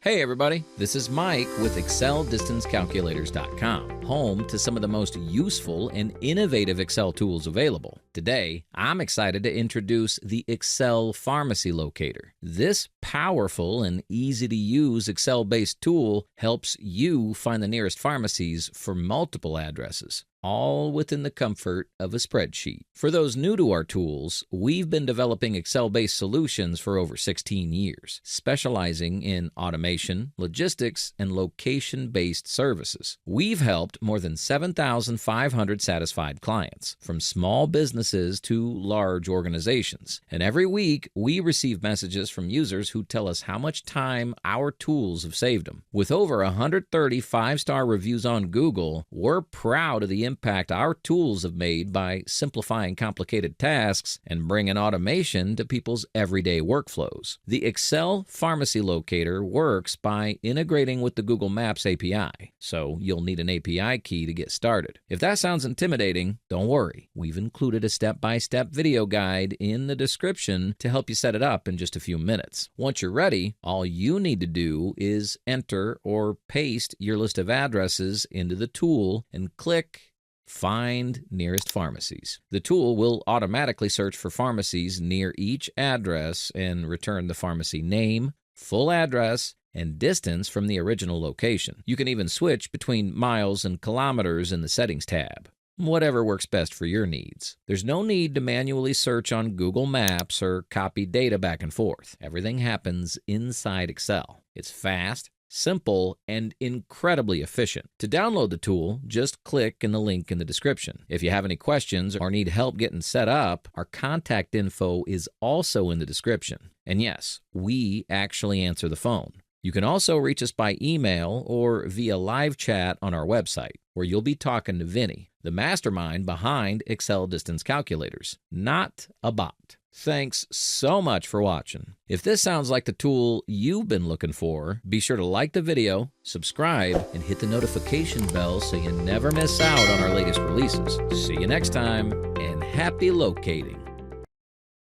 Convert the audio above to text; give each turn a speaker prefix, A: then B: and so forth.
A: Hey everybody, this is Mike with ExcelDistanceCalculators.com, home to some of the most useful and innovative Excel tools available. Today, I'm excited to introduce the Excel Pharmacy Locator. This powerful and easy-to-use Excel-based tool helps you find the nearest pharmacies for multiple addresses, all within the comfort of a spreadsheet. For those new to our tools, we've been developing Excel-based solutions for over 16 years, specializing in automation, logistics, and location-based services. We've helped more than 7,500 satisfied clients, from small businesses to large organizations. And every week, we receive messages from users who tell us how much time our tools have saved them. With over 130 five-star reviews on Google, we're proud of the impact our tools have made by simplifying complicated tasks and bringing automation to people's everyday workflows. The Excel Pharmacy Locator works by integrating with the Google Maps API, so you'll need an API key to get started. If that sounds intimidating, don't worry. We've included a step-by-step video guide in the description to help you set it up in just a few minutes. Once you're ready, all you need to do is enter or paste your list of addresses into the tool and click Find Nearest Pharmacies. The tool will automatically search for pharmacies near each address and return the pharmacy name, full address, and distance from the original location. You can even switch between miles and kilometers in the Settings tab. Whatever works best for your needs. There's no need to manually search on Google Maps or copy data back and forth. Everything happens inside Excel. It's fast, simple, and incredibly efficient. To download the tool, just click in the link in the description. If you have any questions or need help getting set up, our contact info is also in the description. And yes, we actually answer the phone. You can also reach us by email or via live chat on our website, where you'll be talking to Vinny, the mastermind behind Excel Distance Calculators, not a bot. Thanks so much for watching. If this sounds like the tool you've been looking for, be sure to like the video, subscribe, and hit the notification bell so you never miss out on our latest releases. See you next time, and happy locating.